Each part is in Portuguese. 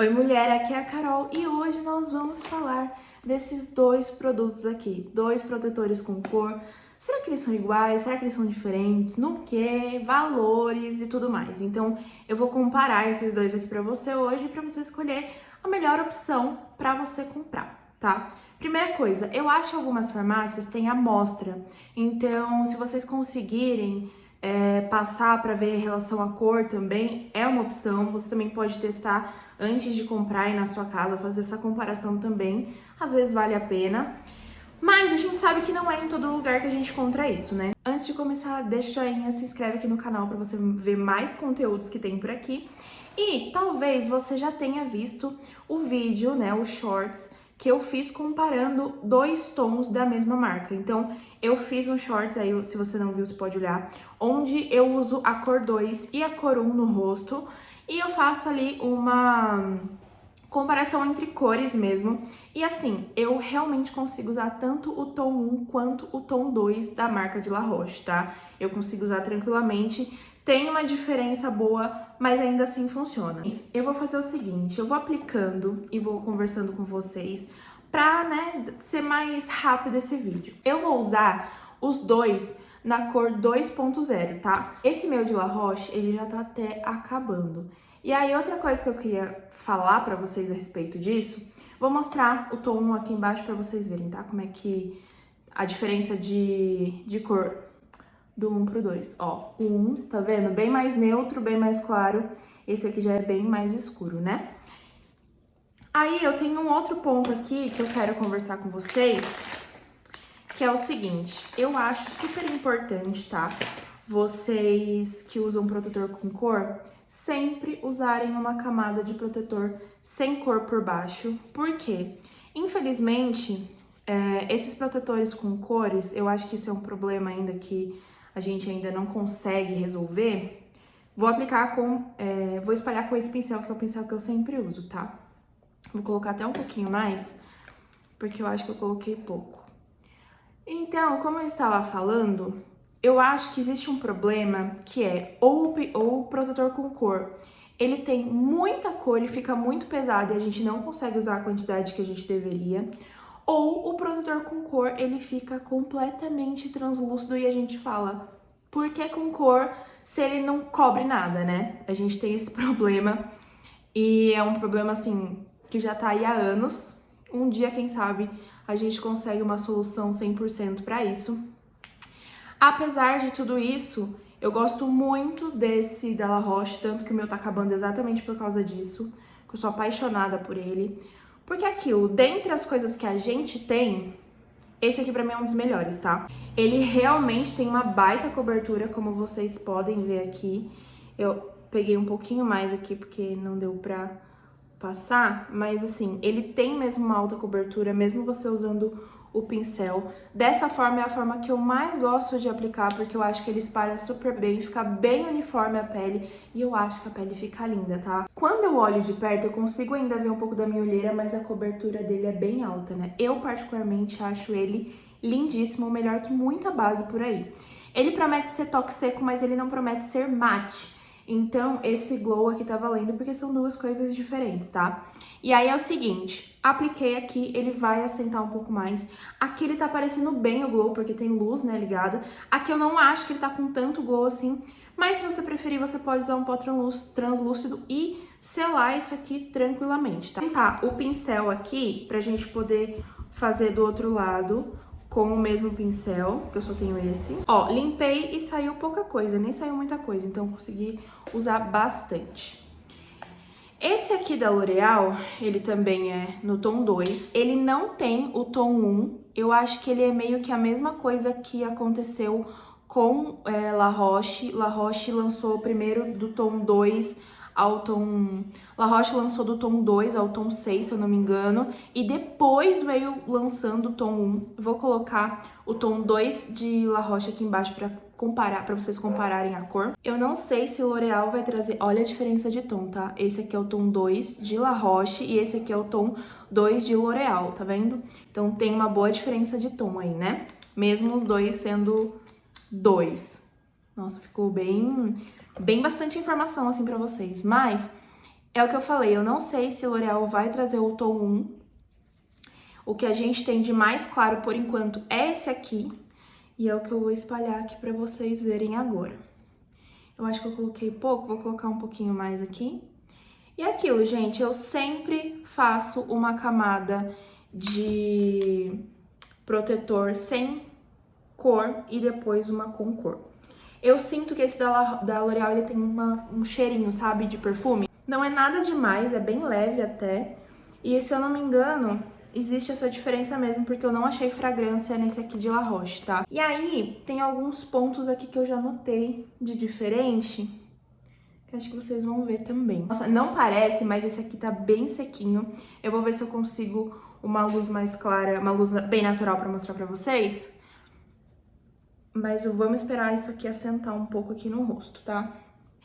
Oi mulher, aqui é a Carol e hoje nós vamos falar desses dois produtos aqui, dois protetores com cor. Será que eles são iguais? Será que eles são diferentes? No que? Valores e tudo mais. Então eu vou comparar esses dois aqui pra você hoje para você escolher a melhor opção para você comprar, tá? Primeira coisa, eu acho que algumas farmácias têm amostra, então se vocês conseguirem passar para ver em relação à cor também é uma opção. Você também pode testar antes de comprar aí na sua casa, fazer essa comparação também. Às vezes vale a pena. Mas a gente sabe que não é em todo lugar que a gente encontra isso, né? Antes de começar, deixa o joinha, se inscreve aqui no canal para você ver mais conteúdos que tem por aqui. E talvez você já tenha visto o vídeo, né, o shorts, que eu fiz comparando dois tons da mesma marca. Então, eu fiz um shorts aí, se você não viu, você pode olhar, onde eu uso a cor 2 e a cor 1 no rosto, e eu faço ali uma comparação entre cores mesmo. E assim, eu realmente consigo usar tanto o tom 1 quanto o tom 2 da marca de La Roche, tá? Eu consigo usar tranquilamente. Tem uma diferença boa, mas ainda assim funciona. Eu vou fazer o seguinte, eu vou aplicando e vou conversando com vocês pra, né, ser mais rápido esse vídeo. Eu vou usar os dois na cor 2.0, tá? Esse meu de La Roche, ele já tá até acabando. E aí, outra coisa que eu queria falar pra vocês a respeito disso, vou mostrar o tom 1 aqui embaixo pra vocês verem, tá? Como é que a diferença de cor do 1 pro 2. Ó, o 1, tá vendo? Bem mais neutro, bem mais claro. Esse aqui já é bem mais escuro, né? Aí, eu tenho um outro ponto aqui que eu quero conversar com vocês, que é o seguinte. Eu acho super importante, tá? Vocês que usam protetor com cor, sempre usarem uma camada de protetor sem cor por baixo. Por quê? Infelizmente, esses protetores com cores, eu acho que isso é um problema ainda que a gente ainda não consegue resolver. Vou aplicar vou espalhar com esse pincel, que é o pincel que eu sempre uso, tá? Vou colocar até um pouquinho mais, porque eu acho que eu coloquei pouco. Então, como eu estava falando, eu acho que existe um problema que é ou o protetor com cor, ele tem muita cor e fica muito pesado e a gente não consegue usar a quantidade que a gente deveria, ou o protetor com cor, ele fica completamente translúcido e a gente fala, por que com cor se ele não cobre nada, né? A gente tem esse problema e é um problema, assim, que já tá aí há anos. Um dia, quem sabe, a gente consegue uma solução 100% para isso. Apesar de tudo isso, eu gosto muito desse da La Roche, tanto que o meu tá acabando exatamente por causa disso, que eu sou apaixonada por ele. Porque aquilo, dentre as coisas que a gente tem, esse aqui pra mim é um dos melhores, tá? Ele realmente tem uma baita cobertura, como vocês podem ver aqui. Eu peguei um pouquinho mais aqui porque não deu pra passar, mas assim, ele tem mesmo uma alta cobertura, mesmo você usando o pincel. Dessa forma é a forma que eu mais gosto de aplicar, porque eu acho que ele espalha super bem, fica bem uniforme a pele e eu acho que a pele fica linda, tá? Quando eu olho de perto, eu consigo ainda ver um pouco da minha olheira, mas a cobertura dele é bem alta, né? Eu particularmente acho ele lindíssimo, melhor que muita base por aí. Ele promete ser toque seco, mas ele não promete ser mate. Então, esse glow aqui tá valendo porque são duas coisas diferentes, tá? E aí é o seguinte, apliquei aqui, ele vai assentar um pouco mais. Aqui ele tá parecendo bem o glow, porque tem luz, né, ligada. Aqui eu não acho que ele tá com tanto glow assim, mas se você preferir, você pode usar um pó translúcido e selar isso aqui tranquilamente, tá? Tá, o pincel aqui, pra gente poder fazer do outro lado com o mesmo pincel, que eu só tenho esse. Ó, limpei e saiu pouca coisa, nem saiu muita coisa, então consegui usar bastante. Esse aqui da L'Oréal, ele também é no tom 2, ele não tem o tom 1, eu acho que ele é meio que a mesma coisa que aconteceu com La Roche. La Roche lançou primeiro do tom 2 ao tom... La Roche lançou do tom 2 ao tom 6, se eu não me engano, e depois veio lançando o tom 1. Vou colocar o tom 2 de La Roche aqui embaixo pra comparar, para vocês compararem a cor. Eu não sei se o L'Oréal vai trazer... Olha a diferença de tom, tá? Esse aqui é o tom 2 de La Roche e esse aqui é o tom 2 de L'Oréal, tá vendo? Então tem uma boa diferença de tom aí, né? Mesmo os dois sendo 2. Nossa, ficou bem bastante informação assim pra vocês. Mas É o que eu falei, eu não sei se L'Oréal vai trazer o tom 1. O que a gente tem de mais claro por enquanto é esse aqui. E é o que eu vou espalhar aqui pra vocês verem agora. Eu acho que eu coloquei pouco, vou colocar um pouquinho mais aqui. E é aquilo, gente, eu sempre faço uma camada de protetor sem cor e depois uma com cor. Eu sinto que esse da L'Oréal, ele tem um cheirinho, sabe, de perfume. Não é nada demais, é bem leve até. E se eu não me engano, existe essa diferença mesmo, porque eu não achei fragrância nesse aqui de La Roche, tá? E aí, tem alguns pontos aqui que eu já notei de diferente, que acho que vocês vão ver também. Nossa, não parece, mas esse aqui tá bem sequinho. Eu vou ver se eu consigo uma luz mais clara, uma luz bem natural pra mostrar pra vocês. Mas vamos esperar isso aqui assentar um pouco aqui no rosto, tá?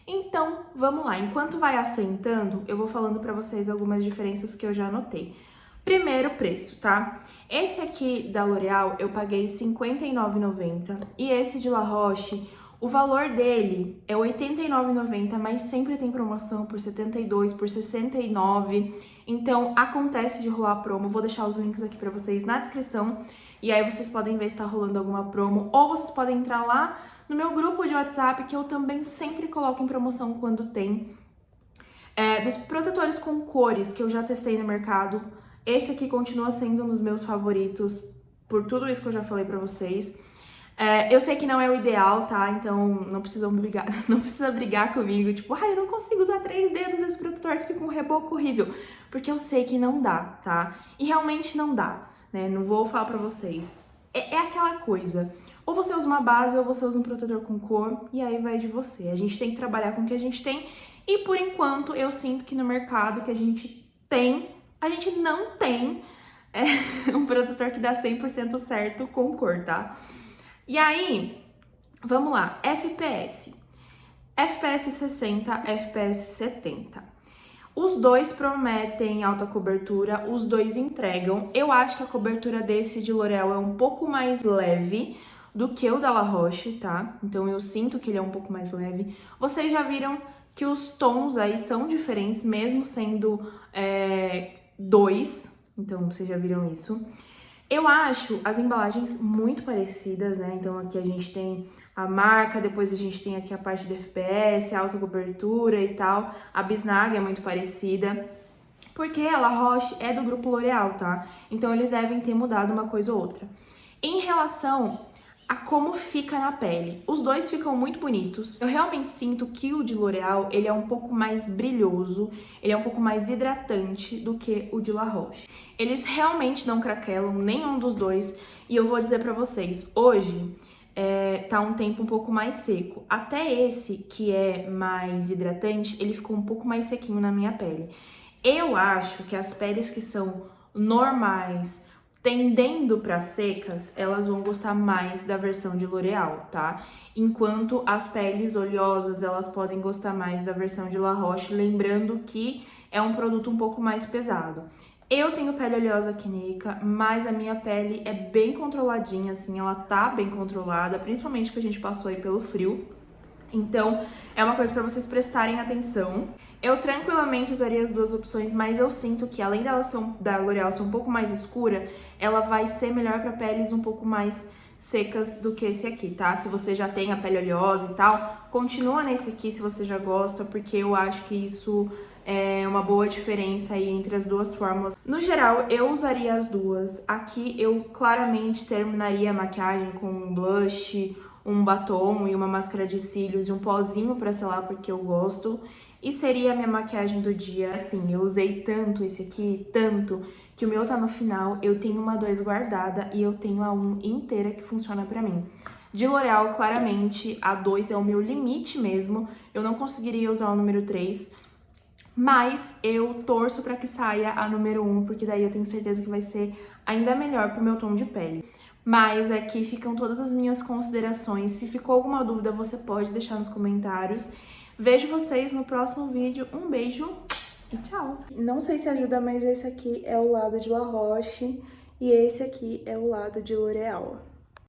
Então, vamos lá. Enquanto vai assentando, eu vou falando pra vocês algumas diferenças que eu já notei. Primeiro, preço, tá? Esse aqui da L'Oréal eu paguei R$ 59,90 e esse de La Roche, o valor dele é R$ 89,90, mas sempre tem promoção por R$ 72, por R$ 69. Então, acontece de rolar promo. Vou deixar os links aqui pra vocês na descrição. E aí vocês podem ver se tá rolando alguma promo, ou vocês podem entrar lá no meu grupo de WhatsApp, que eu também sempre coloco em promoção quando tem. Dos protetores com cores que eu já testei no mercado, esse aqui continua sendo um dos meus favoritos, por tudo isso que eu já falei pra vocês. Eu sei que não é o ideal, tá? Então não precisam brigar, não precisa brigar comigo, tipo, eu não consigo usar 3 dedos desse protetor que fica um reboco horrível. Porque eu sei que não dá, tá? E realmente não dá, né? Não vou falar pra vocês. É aquela coisa. Ou você usa uma base, ou você usa um protetor com cor, e aí vai de você. A gente tem que trabalhar com o que a gente tem, e por enquanto eu sinto que no mercado que a gente não tem um protetor que dá 100% certo com cor, tá? E aí, vamos lá, FPS. FPS 60, FPS 70. Os dois prometem alta cobertura, os dois entregam. Eu acho que a cobertura desse de L'Oréal é um pouco mais leve do que o da La Roche, tá? Então eu sinto que ele é um pouco mais leve. Vocês já viram que os tons aí são diferentes, mesmo sendo dois. Então vocês já viram isso. Eu acho as embalagens muito parecidas, né? Então aqui a gente tem a marca, depois a gente tem aqui a parte do FPS, a alta cobertura e tal. A bisnaga é muito parecida, porque a La Roche é do grupo L'Oréal, tá? Então eles devem ter mudado uma coisa ou outra. Em relação a como fica na pele, os dois ficam muito bonitos. Eu realmente sinto que o de L'Oréal, ele é um pouco mais brilhoso, ele é um pouco mais hidratante do que o de La Roche. Eles realmente não craquelam, nenhum dos dois, e eu vou dizer pra vocês, hoje tá um tempo um pouco mais seco. Até esse, que é mais hidratante, ele ficou um pouco mais sequinho na minha pele. Eu acho que as peles que são normais, tendendo para secas, elas vão gostar mais da versão de L'Oréal, tá? Enquanto as peles oleosas, elas podem gostar mais da versão de La Roche, lembrando que é um produto um pouco mais pesado. Eu tenho pele oleosa acneica, mas a minha pele é bem controladinha, assim, ela tá bem controlada, principalmente que a gente passou aí pelo frio. Então, é uma coisa para vocês prestarem atenção. Eu tranquilamente usaria as duas opções, mas eu sinto que além da L'Oréal ser um pouco mais escura, ela vai ser melhor para peles um pouco mais secas do que esse aqui, tá? Se você já tem a pele oleosa e tal, continua nesse aqui se você já gosta, porque eu acho que isso é uma boa diferença aí entre as duas fórmulas. No geral, eu usaria as duas. Aqui eu claramente terminaria a maquiagem com um blush, um batom e uma máscara de cílios e um pozinho pra selar, porque eu gosto. E seria a minha maquiagem do dia. Assim, eu usei tanto esse aqui, tanto, que o meu tá no final. Eu tenho uma 2 guardada e eu tenho a 1 inteira que funciona pra mim. De L'Oréal, claramente, a 2 é o meu limite mesmo. Eu não conseguiria usar o número 3. Mas eu torço pra que saia a número 1, porque daí eu tenho certeza que vai ser ainda melhor pro meu tom de pele. Mas aqui ficam todas as minhas considerações. Se ficou alguma dúvida, você pode deixar nos comentários. Vejo vocês no próximo vídeo. Um beijo e tchau! Não sei se ajuda, mas esse aqui é o lado de La Roche e esse aqui é o lado de L'Oréal.